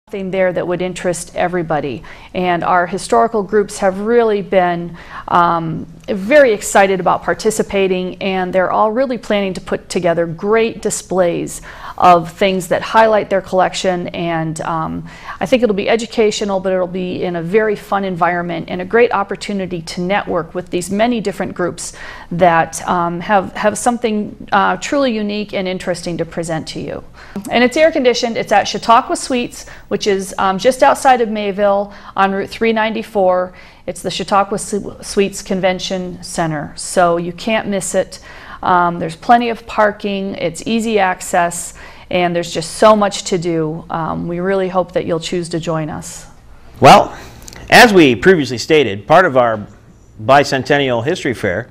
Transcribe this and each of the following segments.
Something there that would interest everybody, and our historical groups have really been very excited about participating, and they're all really planning to put together great displays of things that highlight their collection. And I think it'll be educational, but it'll be in a very fun environment and a great opportunity to network with these many different groups that have something truly unique and interesting to present to you. And it's air conditioned. It's at Chautauqua Suites, which is just outside of Mayville on Route 394. It's the Chautauqua Suites Convention Center, so you can't miss it. There's plenty of parking, it's easy access, and there's just so much to do. We really hope that you'll choose to join us. Well, as we previously stated, part of our Bicentennial History Fair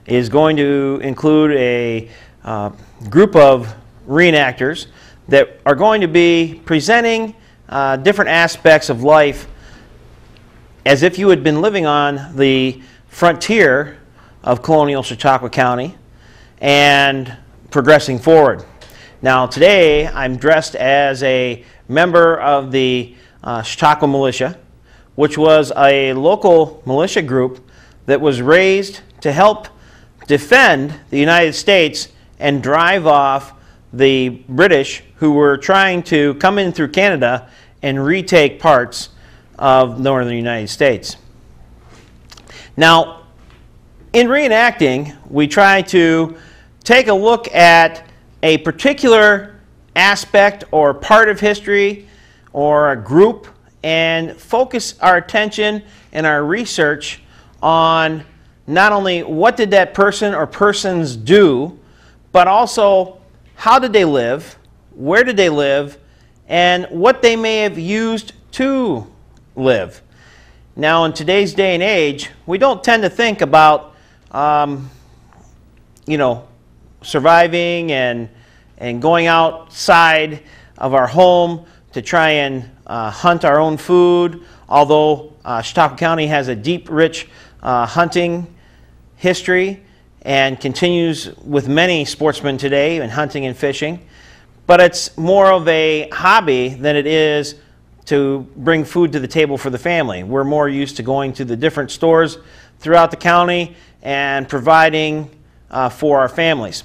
is going to include a group of reenactors that are going to be presenting different aspects of life as if you had been living on the frontier of colonial Chautauqua County and progressing forward. Now today I'm dressed as a member of the Chautauqua Militia, which was a local militia group that was raised to help defend the United States and drive off the British who were trying to come in through Canada and retake parts of northern United States. Now, in reenacting, we try to take a look at a particular aspect or part of history or a group and focus our attention and our research on not only what did that person or persons do, but also how did they live, where did they live, and what they may have used to live. Now in today's day and age, we don't tend to think about surviving and going outside of our home to try and hunt our own food, although Chautauqua County has a deep, rich hunting history and continues with many sportsmen today in hunting and fishing. But it's more of a hobby than it is to bring food to the table for the family. We're more used to going to the different stores throughout the county and providing for our families.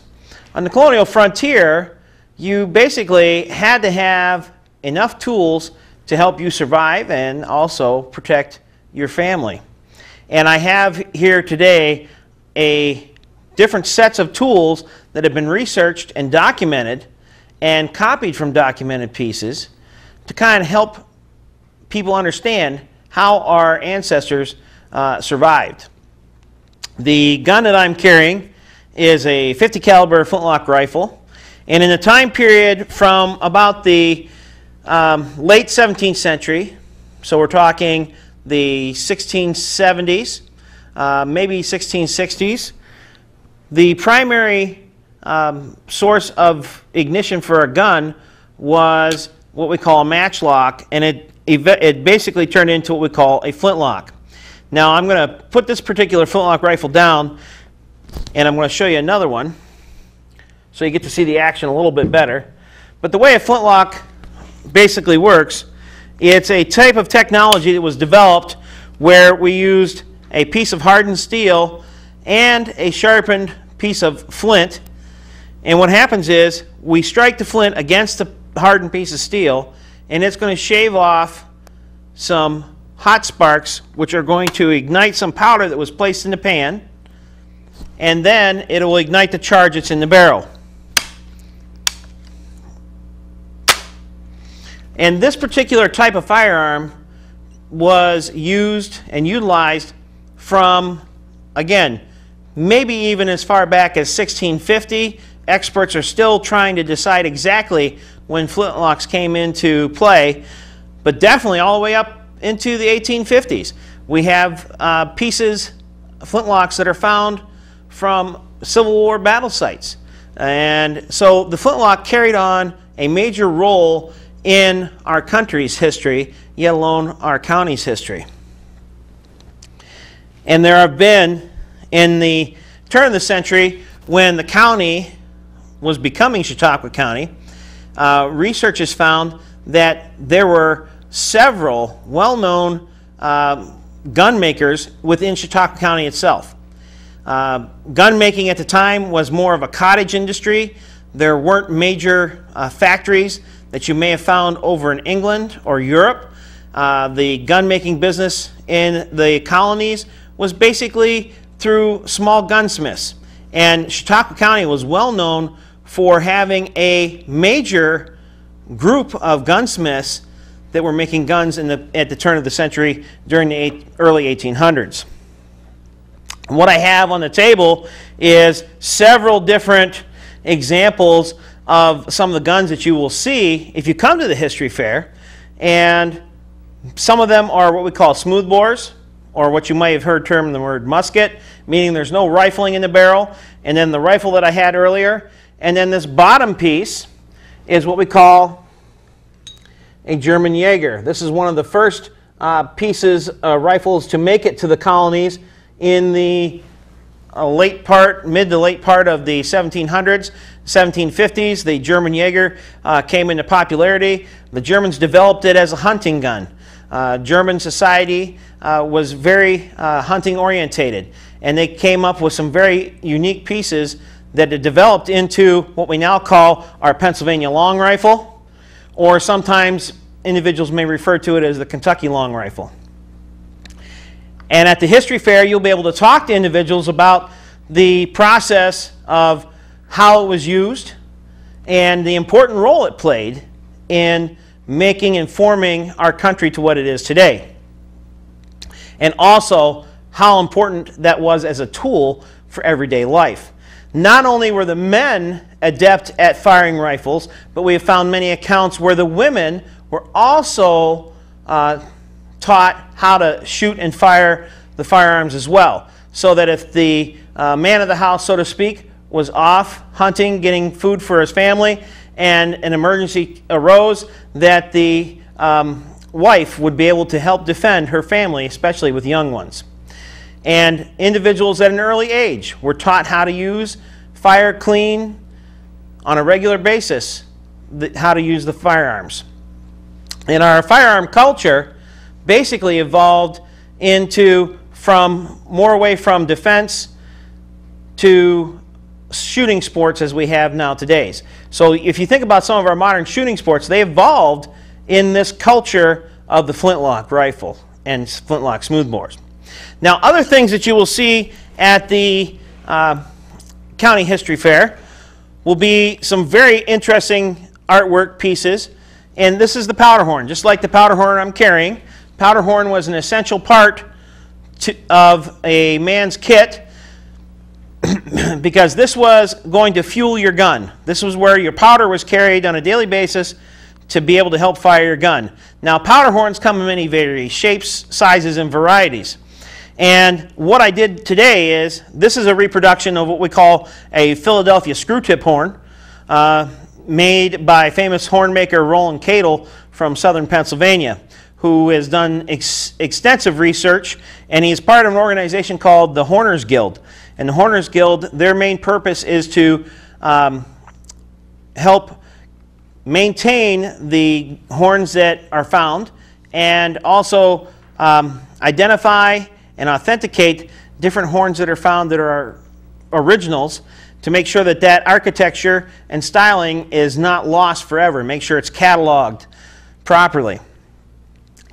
On the colonial frontier, you basically had to have enough tools to help you survive and also protect your family. And I have here today different sets of tools that have been researched and documented and copied from documented pieces to kind of help people understand how our ancestors survived. The gun that I'm carrying is a .50 caliber flintlock rifle, and in the time period from about the late 17th century, so we're talking the 1670s, maybe 1660s, the primary source of ignition for a gun was what we call a matchlock, and it basically turned into what we call a flintlock. Now I'm going to put this particular flintlock rifle down, and I'm going to show you another one so you get to see the action a little bit better. But the way a flintlock basically works, it's a type of technology that was developed where we used a piece of hardened steel and a sharpened piece of flint, and what happens is we strike the flint against the hardened piece of steel, and it's going to shave off some hot sparks which are going to ignite some powder that was placed in the pan, and then it will ignite the charge that's in the barrel. And this particular type of firearm was used and utilized from, again, maybe even as far back as 1650. Experts are still trying to decide exactly when flintlocks came into play, but definitely all the way up into the 1850s. We have pieces, flintlocks that are found from Civil War battle sites. And so the flintlock carried on a major role in our country's history, yet alone our county's history. And there have been, in the turn of the century, when the county was becoming Chautauqua County, research has found that there were several well-known gun makers within Chautauqua County itself. Gun making at the time was more of a cottage industry. There weren't major factories that you may have found over in England or Europe. The gun making business in the colonies was basically through small gunsmiths. And Chautauqua County was well known for having a major group of gunsmiths that were making guns at the turn of the century during the early 1800s. And what I have on the table is several different examples of some of the guns that you will see if you come to the history fair. And some of them are what we call smoothbores, or what you might have heard termed the word musket, meaning there's no rifling in the barrel. And then the rifle that I had earlier. And then this bottom piece is what we call a German Jaeger. This is one of the first rifles to make it to the colonies in the mid to late part of the 1700s, 1750s. The German Jaeger came into popularity. The Germans developed it as a hunting gun. German society was very hunting orientated, and they came up with some very unique pieces that had developed into what we now call our Pennsylvania long rifle, or sometimes individuals may refer to it as the Kentucky long rifle. And at the history fair, you'll be able to talk to individuals about the process of how it was used and the important role it played in making and forming our country to what it is today. And also how important that was as a tool for everyday life. Not only were the men adept at firing rifles, but we have found many accounts where the women were also taught how to shoot and fire the firearms as well. So that if the man of the house, so to speak, was off hunting, getting food for his family, and an emergency arose, that the wife would be able to help defend her family, especially with young ones. And individuals at an early age were taught how to use fire clean on a regular basis, how to use the firearms. And our firearm culture basically evolved from more away from defense to shooting sports as we have now today. So if you think about some of our modern shooting sports, they evolved in this culture of the flintlock rifle and flintlock smoothbores. Now, other things that you will see at the County History Fair will be some very interesting artwork pieces. And this is the powder horn, just like the powder horn I'm carrying. Powder horn was an essential part of a man's kit because this was going to fuel your gun. This was where your powder was carried on a daily basis to be able to help fire your gun. Now, powder horns come in many various shapes, sizes, and varieties. And what I did today is, this is a reproduction of what we call a Philadelphia screw tip horn, made by famous horn maker Roland Cadle from southern Pennsylvania, who has done extensive research, and he's part of an organization called the Horners Guild. And the Horners Guild, their main purpose is to help maintain the horns that are found, and also identify and authenticate different horns that are found that are originals, to make sure that that architecture and styling is not lost forever. Make sure it's cataloged properly.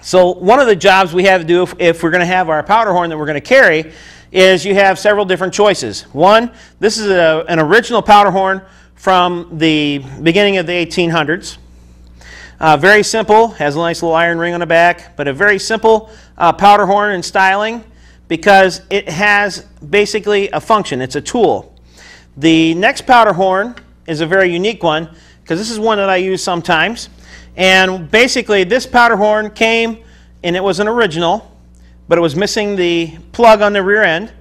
So one of the jobs we have to do if we're going to have our powder horn that we're going to carry is you have several different choices. One, this is an original powder horn from the beginning of the 1800s. Very simple, has a nice little iron ring on the back, but a very simple powder horn in styling because it has basically a function. It's a tool. The next powder horn is a very unique one because this is one that I use sometimes. And basically this powder horn came, and it was an original, but it was missing the plug on the rear end.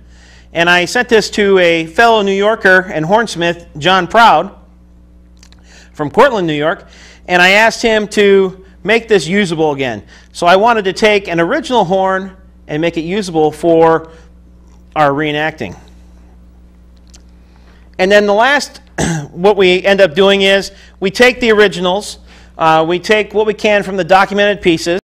And I sent this to a fellow New Yorker and hornsmith, John Proud, from Cortland, New York, and I asked him to make this usable again. So I wanted to take an original horn and make it usable for our reenacting. And then the last, what we end up doing is we take the originals, we take what we can from the documented pieces.